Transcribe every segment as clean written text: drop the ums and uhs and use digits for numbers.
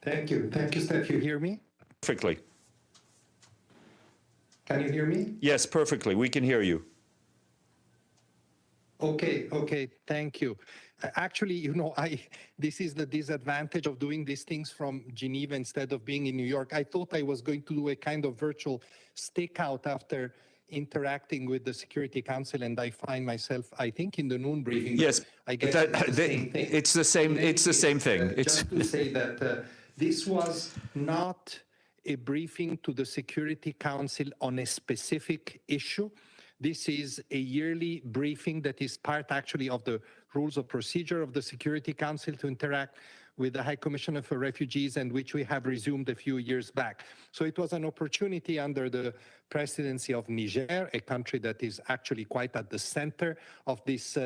Thank you. Thank you, Steph. You hear me? Perfectly. Can you hear me? Yes, perfectly. We can hear you. Okay, thank you. Actually, this is the disadvantage of doing these things from Geneva instead of being in New York. I thought I was going to do a kind of virtual stakeout after interacting with the Security Council, and I find myself, I think, in the noon briefing. Yes, I guess it's the same thing. It's the same. It's the same thing. Just to say that this was not a briefing to the Security Council on a specific issue. This is a yearly briefing that is part actually of the rules of procedure of the Security Council to interact with the High Commissioner for Refugees, and which we have resumed a few years back. So it was an opportunity under the presidency of Niger, a country that is actually quite at the center of these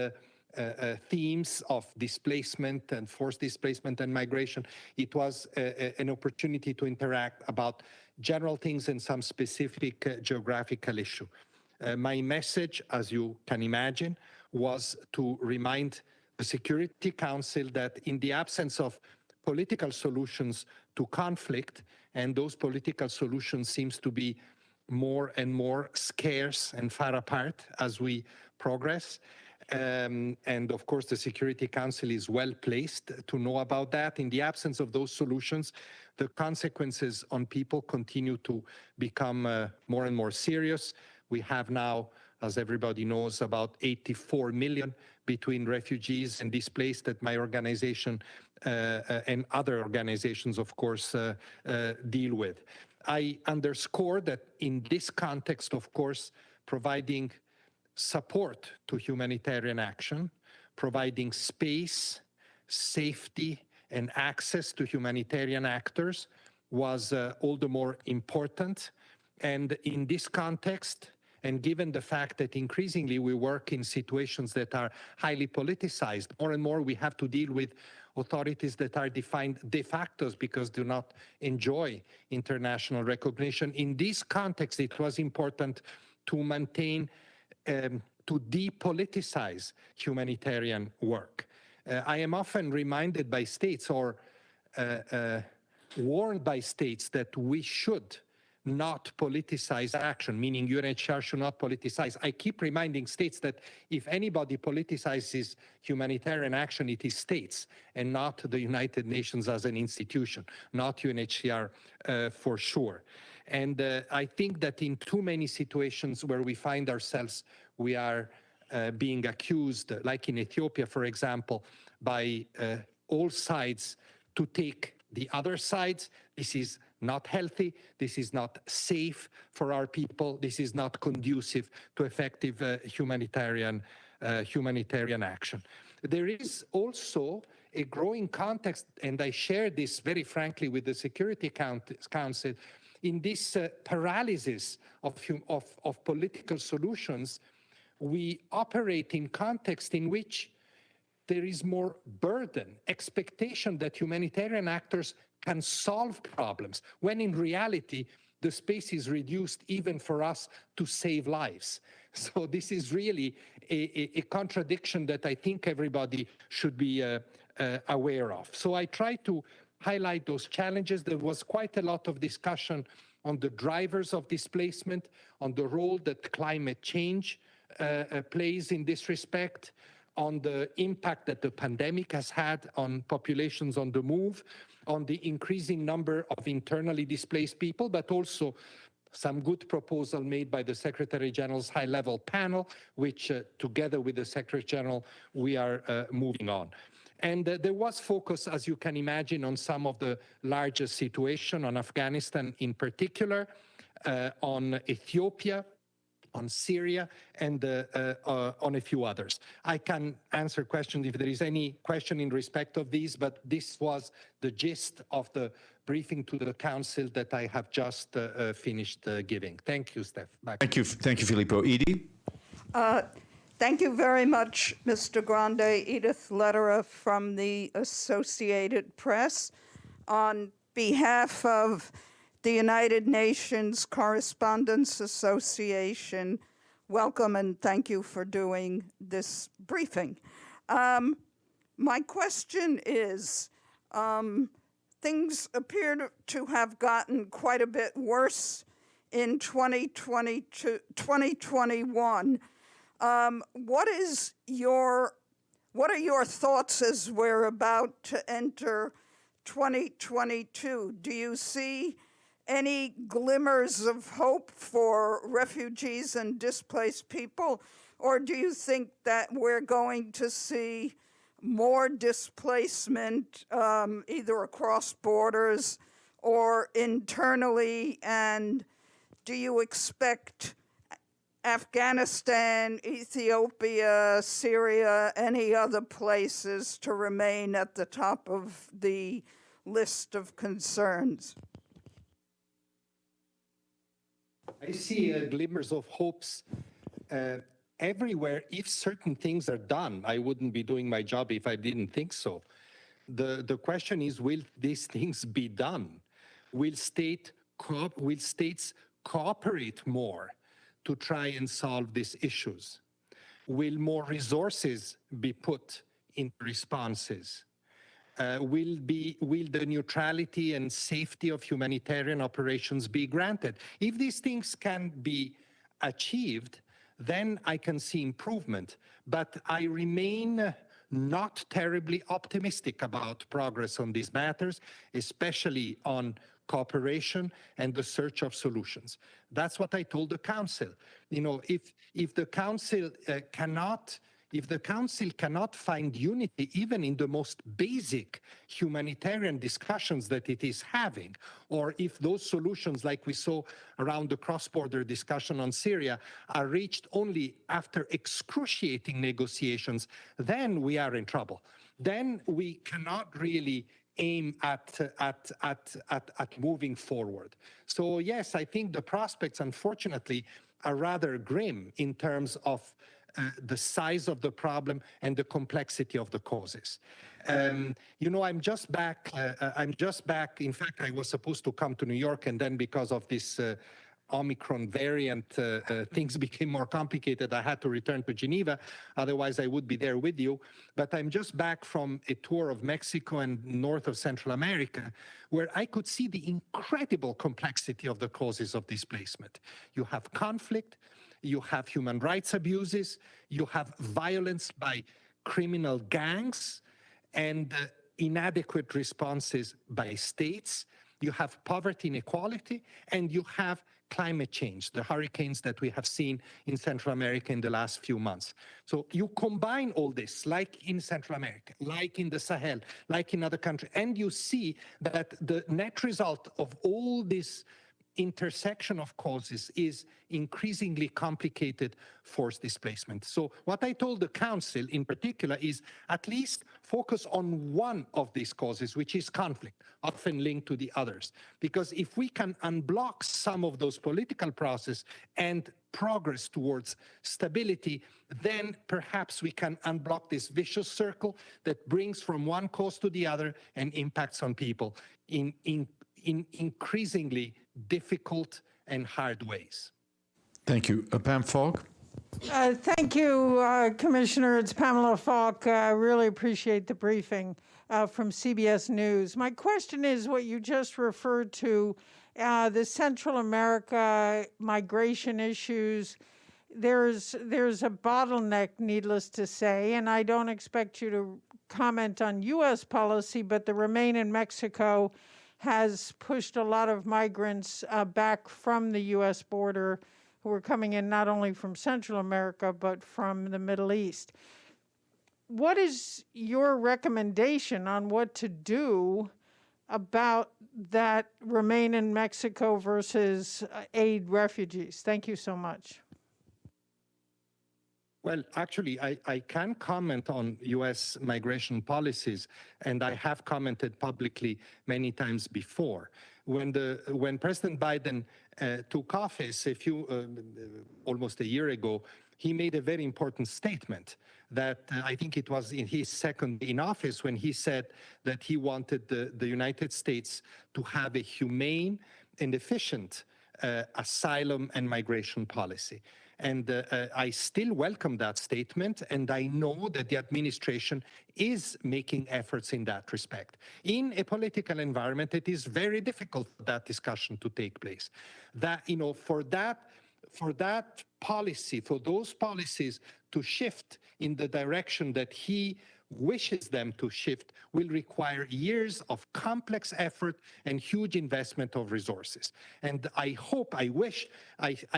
themes of displacement and forced displacement and migration. It was an opportunity to interact about general things and some specific geographical issue. My message, as you can imagine, was to remind the Security Council that in the absence of political solutions to conflict, and those political solutions seems to be more and more scarce and far apart as we progress. And of course, the Security Council is well placed to know about that. In the absence of those solutions, the consequences on people continue to become more and more serious. We have now, as everybody knows, about 84 million between refugees and displaced that my organization and other organizations, of course, deal with. I underscore that in this context, of course, providing support to humanitarian action, providing space, safety, and access to humanitarian actors was all the more important. And in this context, and given the fact that increasingly we work in situations that are highly politicized, more and more we have to deal with authorities that are defined de facto because do not enjoy international recognition. In this context, it was important to maintain, to depoliticize humanitarian work. I am often reminded by states or warned by states that we should not politicize action, meaning UNHCR should not politicize. I keep reminding states that if anybody politicizes humanitarian action, it is states and not the United Nations as an institution, not UNHCR for sure. And I think that in too many situations where we find ourselves, we are being accused, like in Ethiopia, for example, by all sides to take the other sides. This is not healthy, this is not safe for our people, this is not conducive to effective humanitarian action. There is also a growing context, and I share this very frankly with the Security Council, in this paralysis of political solutions. We operate in context in which there is more burden, expectation that humanitarian actors can solve problems, when in reality, the space is reduced even for us to save lives. So this is really a contradiction that I think everybody should be aware of. So I try to highlight those challenges. There was quite a lot of discussion on the drivers of displacement, on the role that climate change plays in this respect, on the impact that the pandemic has had on populations on the move, on the increasing number of internally displaced people, but also some good proposal made by the Secretary General's high-level panel, which together with the Secretary General, we are moving on. And there was focus, as you can imagine, on some of the largest situations, on Afghanistan in particular, on Ethiopia, on Syria, and on a few others. I can answer questions if there is any question in respect of these, but this was the gist of the briefing to the Council that I have just finished giving. Thank you, Steph. Back. Thank you, Filippo. Edie? Thank you very much, Mr. Grandi. Edith Lederer from the Associated Press. On behalf of the United Nations Correspondents Association, welcome and thank you for doing this briefing. My question is, things appear to have gotten quite a bit worse in 2021. What are your thoughts as we're about to enter 2022? Do you see any glimmers of hope for refugees and displaced people? Or do you think that we're going to see more displacement either across borders or internally? And do you expect Afghanistan, Ethiopia, Syria, any other places to remain at the top of the list of concerns? I see glimmers of hopes everywhere. If certain things are done, I wouldn't be doing my job if I didn't think so. The question is, will these things be done? Will states cooperate more to try and solve these issues? Will more resources be put in responses? Will the neutrality and safety of humanitarian operations be granted? If these things can be achieved, then I can see improvement. But I remain not terribly optimistic about progress on these matters, especially on cooperation and the search of solutions. That's what I told the Council. You know, if the Council cannot find unity even in the most basic humanitarian discussions that it is having, or if those solutions, like we saw around the cross-border discussion on Syria, are reached only after excruciating negotiations, then we are in trouble. Then we cannot really aim at moving forward. So yes, I think the prospects, unfortunately, are rather grim in terms of the size of the problem and the complexity of the causes. You know, I'm just back. In fact, I was supposed to come to New York, and then because of this Omicron variant, things became more complicated. I had to return to Geneva. Otherwise, I would be there with you. But I'm just back from a tour of Mexico and north of Central America, where I could see the incredible complexity of the causes of displacement. You have conflict, you have human rights abuses, you have violence by criminal gangs, and inadequate responses by states. You have poverty inequality, and you have climate change, the hurricanes that we have seen in Central America in the last few months. So you combine all this, like in Central America, like in the Sahel, like in other countries, and you see that the net result of all this intersection of causes is increasingly complicated forced displacement. So what I told the Council in particular is at least focus on one of these causes, which is conflict, often linked to the others. Because if we can unblock some of those political processes and progress towards stability, then perhaps we can unblock this vicious circle that brings from one cause to the other and impacts on people in increasingly difficult and hard ways. Thank you. Pam Falk? Thank you, Commissioner. It's Pamela Falk. I really appreciate the briefing from CBS News. My question is what you just referred to, the Central America migration issues. There's a bottleneck, needless to say, and I don't expect you to comment on U.S. policy, but the Remain in Mexico has pushed a lot of migrants back from the U.S. border who are coming in not only from Central America, but from the Middle East. What is your recommendation on what to do about that Remain in Mexico versus aid refugees? Thank you so much. Well, actually, I can comment on U.S. migration policies, and I have commented publicly many times before. When President Biden took office almost a year ago, he made a very important statement that I think it was in his second in office when he said that he wanted the United States to have a humane and efficient asylum and migration policy. And I still welcome that statement, and I know that the administration is making efforts in that respect. In a political environment, it is very difficult for that discussion to take place. That, for that policy, for those policies to shift in the direction that he wishes them to shift will require years of complex effort and huge investment of resources. And I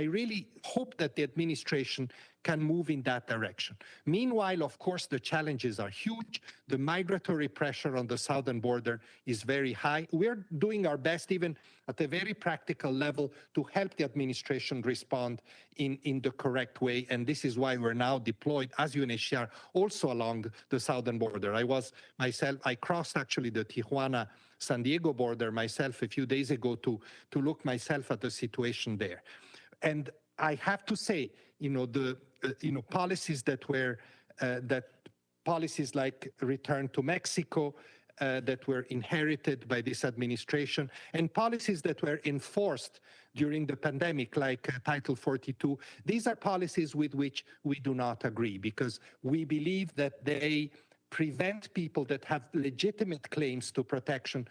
really hope that the administration can move in that direction. Meanwhile, of course, the challenges are huge. The migratory pressure on the southern border is very high. We're doing our best, even at a very practical level, to help the administration respond in the correct way. And this is why we're now deployed as UNHCR also along the southern border. I crossed actually the Tijuana-San Diego border myself a few days ago to look myself at the situation there. And I have to say, policies policies like return to Mexico that were inherited by this administration, and policies that were enforced during the pandemic, like Title 42, these are policies with which we do not agree, because we believe that they prevent people that have legitimate claims to protection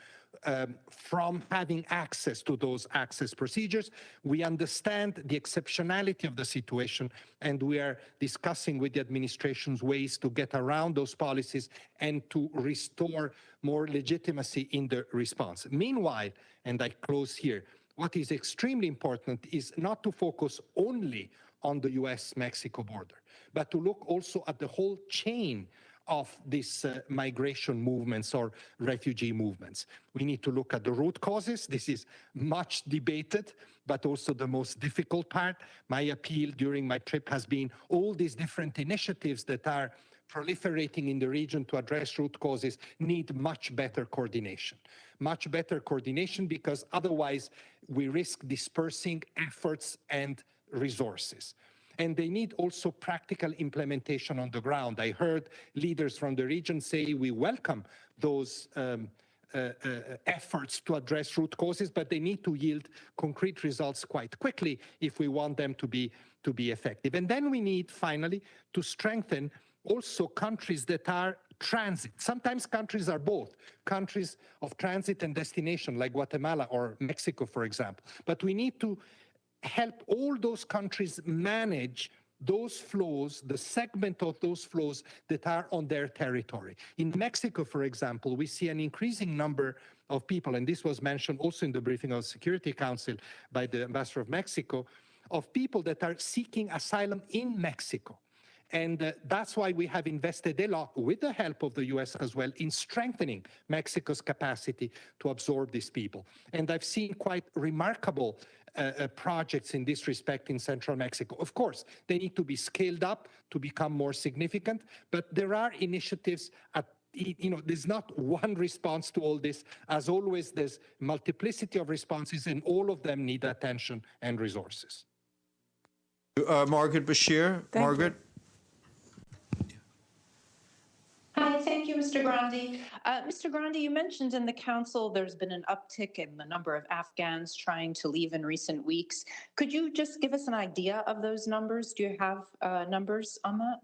from having access to those access procedures. We understand the exceptionality of the situation, and we are discussing with the administration's ways to get around those policies and to restore more legitimacy in the response. Meanwhile, and I close here, what is extremely important is not to focus only on the US-Mexico border, but to look also at the whole chain of these migration movements or refugee movements. We need to look at the root causes. This is much debated, but also the most difficult part. My appeal during my trip has been all these different initiatives that are proliferating in the region to address root causes need much better coordination. Much better coordination, because otherwise we risk dispersing efforts and resources. And they need also practical implementation on the ground. I heard leaders from the region say we welcome those efforts to address root causes, but they need to yield concrete results quite quickly if we want them to be effective. And then we need, finally, to strengthen also countries that are transit. Sometimes countries are both, countries of transit and destination, like Guatemala or Mexico, for example. But we need to help all those countries manage those flows, the segment of those flows that are on their territory. In Mexico, for example, we see an increasing number of people, and this was mentioned also in the briefing of the Security Council by the Ambassador of Mexico, of people that are seeking asylum in Mexico. And that's why we have invested a lot, with the help of the US as well, in strengthening Mexico's capacity to absorb these people. And I've seen quite remarkable projects in this respect in central Mexico. Of course, they need to be scaled up to become more significant, but there are initiatives there's not one response to all this. As always, there's multiplicity of responses, and all of them need attention and resources. Margaret Bashir. Margaret. Hi, thank you, Mr. Grandi. Mr. Grandi, you mentioned in the Council there's been an uptick in the number of Afghans trying to leave in recent weeks. Could you just give us an idea of those numbers? Do you have numbers on that?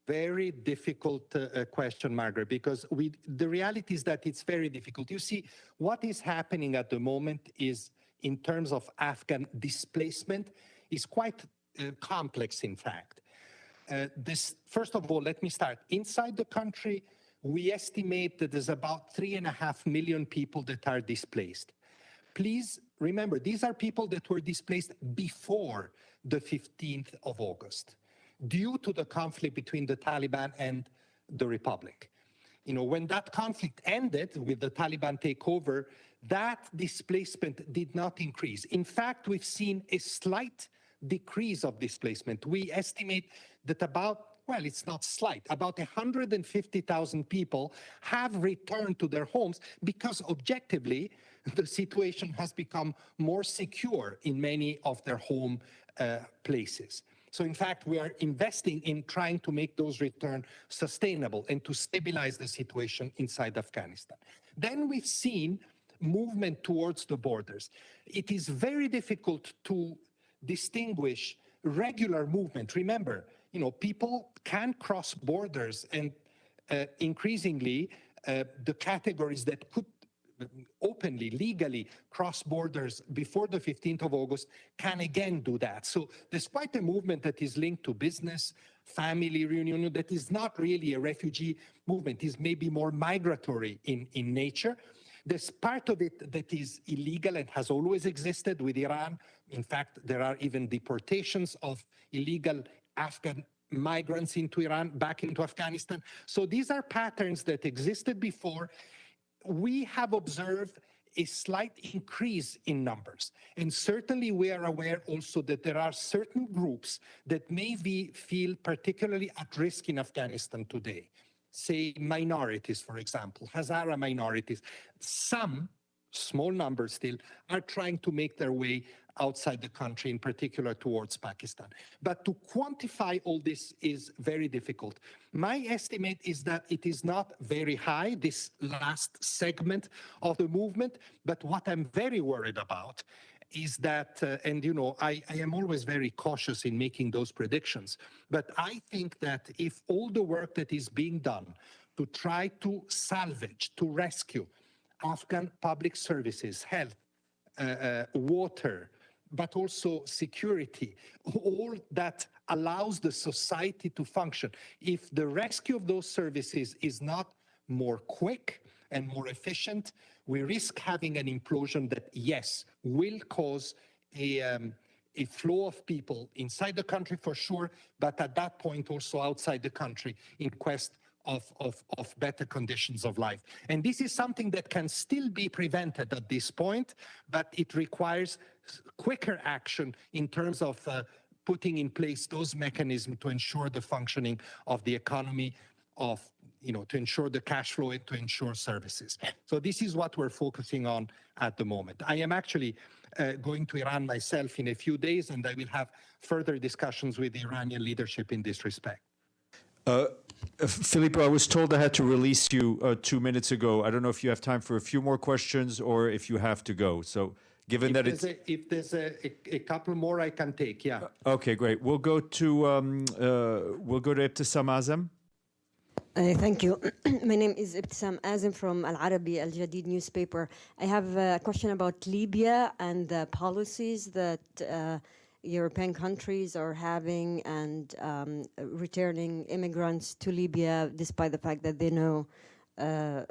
Very difficult question, Margaret, because the reality is that it's very difficult. You see, what is happening at the moment is, in terms of Afghan displacement, is quite complex, in fact. First of all, let me start. Inside the country, we estimate that there's about 3.5 million people that are displaced. Please remember, these are people that were displaced before the 15th of August, due to the conflict between the Taliban and the Republic. When that conflict ended with the Taliban takeover, that displacement did not increase. In fact, we've seen a slight decrease of displacement. We estimate that it's not slight, about 150,000 people have returned to their homes because objectively the situation has become more secure in many of their home places. So in fact, we are investing in trying to make those returns sustainable and to stabilize the situation inside Afghanistan. Then we've seen movement towards the borders. It is very difficult to distinguish regular movement. Remember, people can cross borders, and increasingly, the categories that could openly, legally cross borders before the 15th of August can again do that. So there's quite a movement that is linked to business, family reunion, that is not really a refugee movement, is maybe more migratory in nature. There's part of it that is illegal and has always existed with Iran. In fact, there are even deportations of illegal Afghan migrants into Iran, back into Afghanistan. So these are patterns that existed before. We have observed a slight increase in numbers. And certainly we are aware also that there are certain groups that may feel particularly at risk in Afghanistan today. Say minorities, for example, Hazara minorities. Some, small numbers still, are trying to make their way outside the country, in particular towards Pakistan. But to quantify all this is very difficult. My estimate is that it is not very high, this last segment of the movement, but what I'm very worried about is that, I am always very cautious in making those predictions, but I think that if all the work that is being done to try to salvage, to rescue Afghan public services, health, water, but also security, all that allows the society to function. If the rescue of those services is not more quick and more efficient, we risk having an implosion that, yes, will cause a flow of people inside the country for sure, but at that point also outside the country in quest of better conditions of life. And this is something that can still be prevented at this point, but it requires quicker action in terms of putting in place those mechanisms to ensure the functioning of the economy, to ensure the cash flow and to ensure services. So this is what we're focusing on at the moment. I am actually going to Iran myself in a few days, and I will have further discussions with the Iranian leadership in this respect. Filippo, I was told I had to release you 2 minutes ago. I don't know if you have time for a few more questions or if you have to go. So given that it's... If there's a couple more I can take, yeah. Okay, great. We'll go to Ibtisam Azam. Thank you. My name is Ibtisam Azam from Al Arabi Al Jadid newspaper. I have a question about Libya and the policies that European countries are having and returning immigrants to Libya, despite the fact that they know the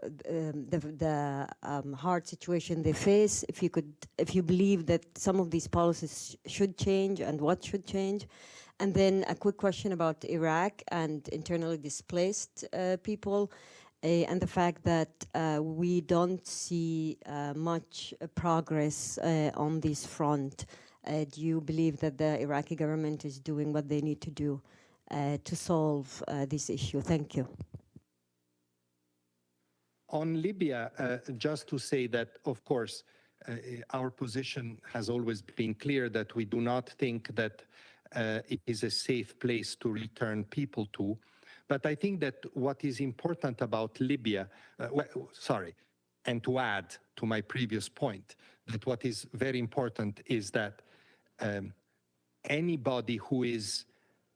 hard situation they face. If you believe that some of these policies should change and what should change. And then a quick question about Iraq and internally displaced people and the fact that we don't see much progress on this front. Do you believe that the Iraqi government is doing what they need to do to solve this issue? Thank you. On Libya, just to say that, of course, our position has always been clear that we do not think that it is a safe place to return people to. But I think that what is important about Libya, and to add to my previous point, that what is very important is that anybody who is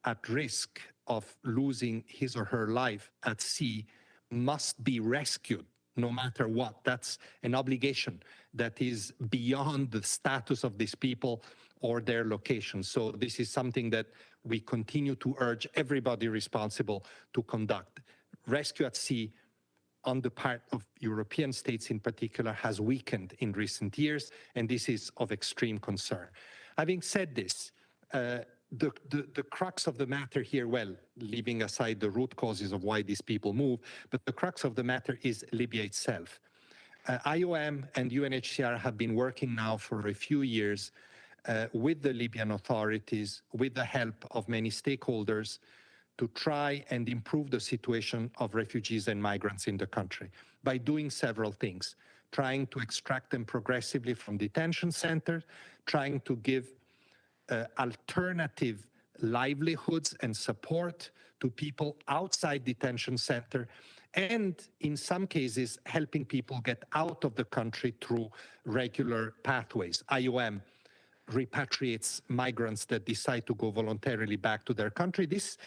at risk of losing his or her life at sea must be rescued no matter what. That's an obligation that is beyond the status of these people or their location. So this is something that we continue to urge everybody responsible to conduct. Rescue at sea on the part of European states in particular has weakened in recent years, and this is of extreme concern. Having said this, the crux of the matter here, well, leaving aside the root causes of why these people move, but the crux of the matter is Libya itself. IOM and UNHCR have been working now for a few years with the Libyan authorities, with the help of many stakeholders, to try and improve the situation of refugees and migrants in the country by doing several things, trying to extract them progressively from detention centers, trying to give alternative livelihoods and support to people outside detention center, and in some cases helping people get out of the country through regular pathways. IOM repatriates migrants that decide to go voluntarily back to their country. This,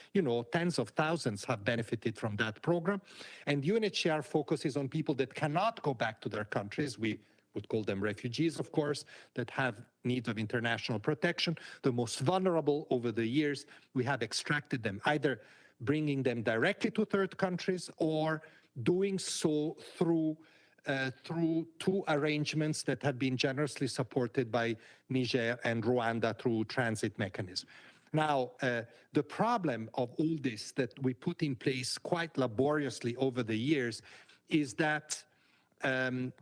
tens of thousands have benefited from that program. And UNHCR focuses on people that cannot go back to their countries. We would call them refugees, of course, that have needs of international protection. The most vulnerable over the years, we have extracted them, either bringing them directly to third countries or doing so through two arrangements that have been generously supported by Niger and Rwanda through transit mechanism. Now, the problem of all this that we put in place quite laboriously over the years is that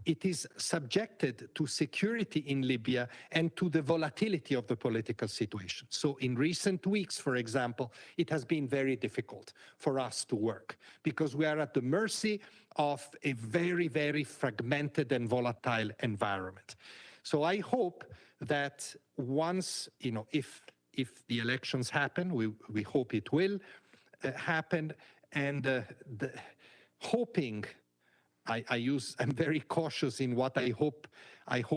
it is subjected to security in Libya and to the volatility of the political situation. So in recent weeks, for example, it has been very difficult for us to work because we are at the mercy of a very, very fragmented and volatile environment. So I hope that once, if the elections happen, we hope it will happen, and hoping, I'm very cautious in what I hope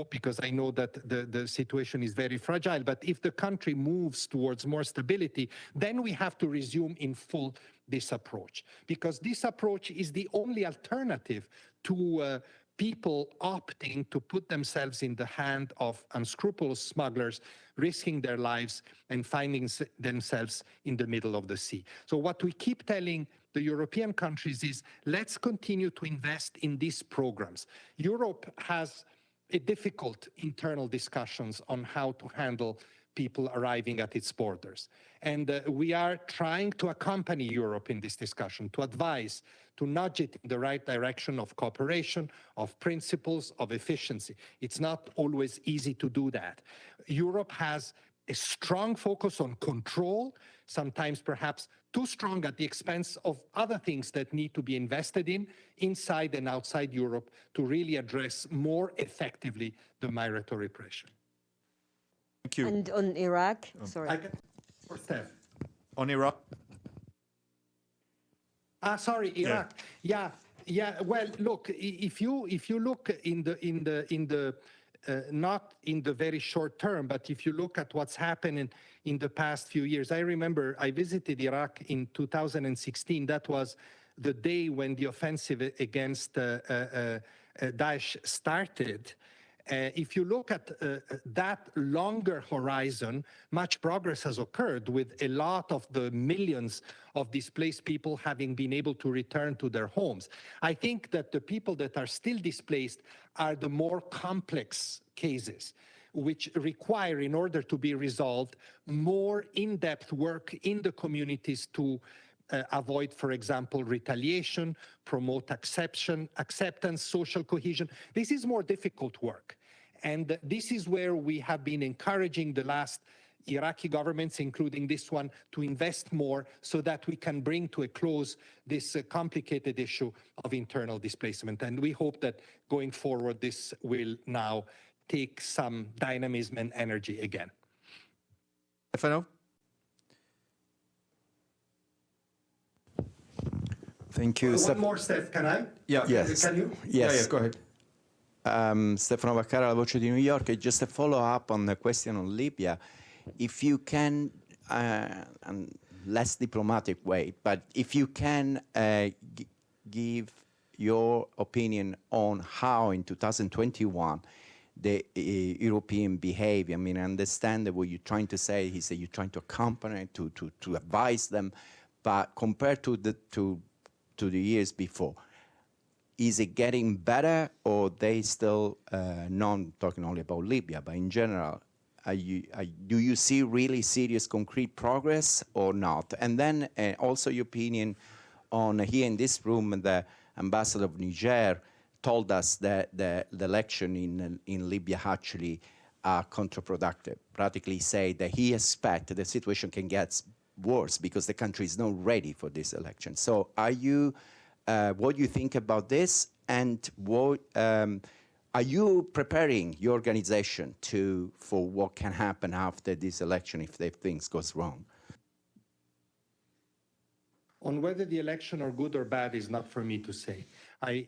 because I know that the situation is very fragile, but if the country moves towards more stability, then we have to resume in full this approach, because this approach is the only alternative to people opting to put themselves in the hand of unscrupulous smugglers, risking their lives and finding themselves in the middle of the sea. So what we keep telling the European countries is, let's continue to invest in these programs. Europe has a difficult internal discussions on how to handle people arriving at its borders. And we are trying to accompany Europe in this discussion, to advise, to nudge it in the right direction of cooperation, of principles, of efficiency. It's not always easy to do that. Europe has a strong focus on control, sometimes perhaps too strong at the expense of other things that need to be invested in inside and outside Europe to really address more effectively the migratory pressure. Thank you. And on Iraq, sorry. Or Steph. On Iraq? Sorry, Iraq. Yeah. Well, look, if you look in the not in the very short term, but if you look at what's happened in the past few years, I remember I visited Iraq in 2016. That was the day when the offensive against Daesh started. If you look at that longer horizon, much progress has occurred, with a lot of the millions of displaced people having been able to return to their homes. I think that the people that are still displaced are the more complex cases, which require, in order to be resolved, more in-depth work in the communities to avoid, for example, retaliation, promote acceptance, social cohesion. This is more difficult work. And this is where we have been encouraging the last Iraqi governments, including this one, to invest more so that we can bring to a close this complicated issue of internal displacement. And we hope that going forward, this will now take some dynamism and energy again. Stefano? Thank you. One more, Steph, can I? Yeah. Yes. Can you? Yes. Yeah, go ahead. Stefano Vaccara, La Voce di New York. Just a follow-up on the question on Libya. If you can, less diplomatic way, but if you can give your opinion on how in 2021 the European behavior, I mean, I understand that what you're trying to say is that you're trying to accompany, to advise them, but compared to the years before, is it getting better, or they still, not talking only about Libya, but in general, do you see really serious concrete progress or not? And then also your opinion on, here in this room, the ambassador of Niger told us that the election in Libya actually are counterproductive. Practically say that he expects the situation can get worse because the country is not ready for this election. So are you, what do you think about this? And what, are you preparing your organization for what can happen after this election if things goes wrong? On whether the election are good or bad is not for me to say. I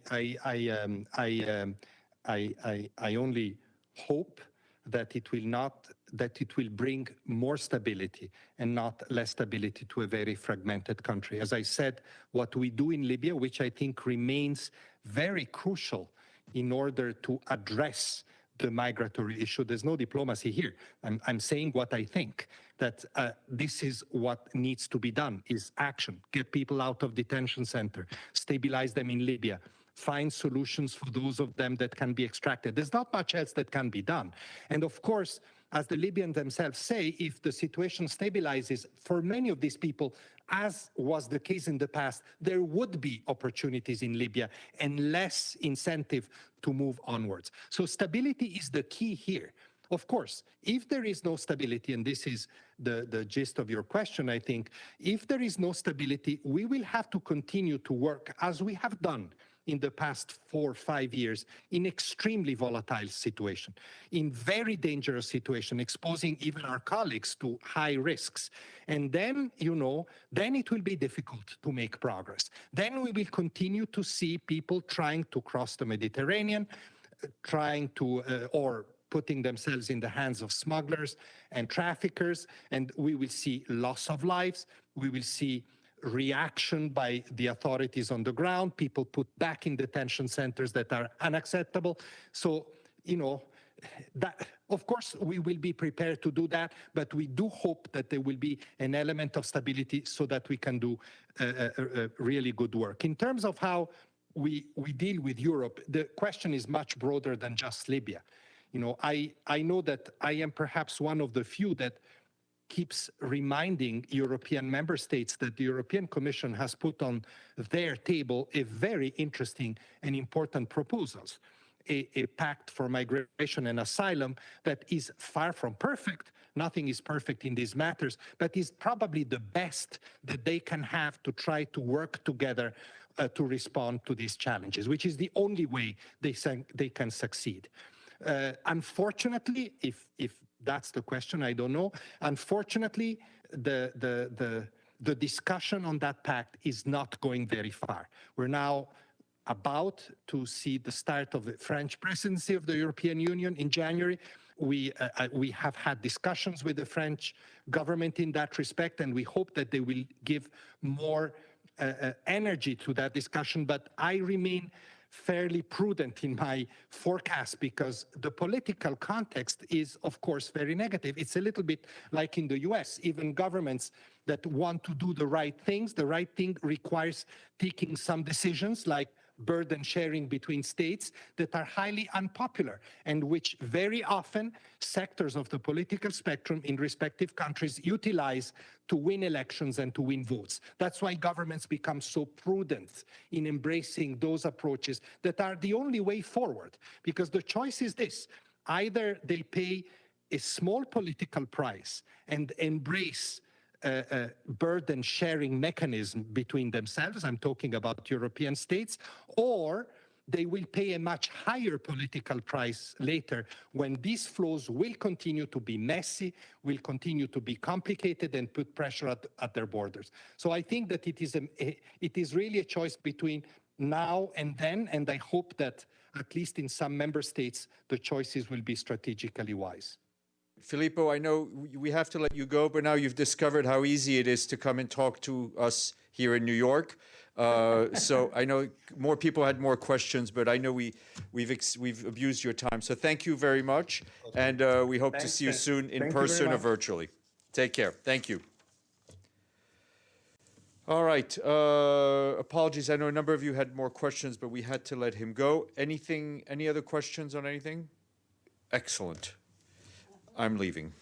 only hope that it will bring more stability and not less stability to a very fragmented country. As I said, what we do in Libya, which I think remains very crucial in order to address the migratory issue. There's no diplomacy here. I'm saying what I think, that this is what needs to be done, is action. Get people out of detention center, stabilize them in Libya, find solutions for those of them that can be extracted. There's not much else that can be done. And of course, as the Libyans themselves say, if the situation stabilizes, for many of these people, as was the case in the past, there would be opportunities in Libya and less incentive to move onwards. So stability is the key here. Of course, if there is no stability, and this is the gist of your question, I think, if there is no stability, we will have to continue to work as we have done in the past 4 or 5 years in extremely volatile situation, in very dangerous situation, exposing even our colleagues to high risks. And then, then it will be difficult to make progress. Then we will continue to see people trying to cross the Mediterranean, trying to, or putting themselves in the hands of smugglers and traffickers, and we will see loss of lives, we will see reaction by the authorities on the ground, people put back in detention centers that are unacceptable. So, that, of course, we will be prepared to do that, but we do hope that there will be an element of stability so that we can do really good work. In terms of how we deal with Europe, the question is much broader than just Libya. I know that I am perhaps one of the few that keeps reminding European member states that the European Commission has put on their table a very interesting and important proposals, a pact for migration and asylum that is far from perfect. Nothing is perfect in these matters, but is probably the best that they can have to try to work together to respond to these challenges, which is the only way they can succeed. Unfortunately, if that's the question, I don't know. Unfortunately, the discussion on that pact is not going very far. We're now about to see the start of the French presidency of the European Union in January. We have had discussions with the French government in that respect, and we hope that they will give more energy to that discussion. But I remain fairly prudent in my forecast because the political context is, of course, very negative. It's a little bit like in the US, even governments that want to do the right things, the right thing requires taking some decisions like burden sharing between states that are highly unpopular and which very often sectors of the political spectrum in respective countries utilize to win elections and to win votes. That's why governments become so prudent in embracing those approaches that are the only way forward, because the choice is this: either they pay a small political price and embrace a burden sharing mechanism between themselves, I'm talking about European states, or they will pay a much higher political price later when these flows will continue to be messy, will continue to be complicated and put pressure at their borders. So I think that it is really a choice between now and then, and I hope that at least in some member states, the choices will be strategically wise. Filippo, I know we have to let you go, but now you've discovered how easy it is to come and talk to us here in New York. So I know more people had more questions, but I know we've abused your time. So thank you very much, and we hope to see you soon in person or virtually. Take care. Thank you. All right. Apologies. I know a number of you had more questions, but we had to let him go. Any other questions on anything? Excellent. I'm leaving.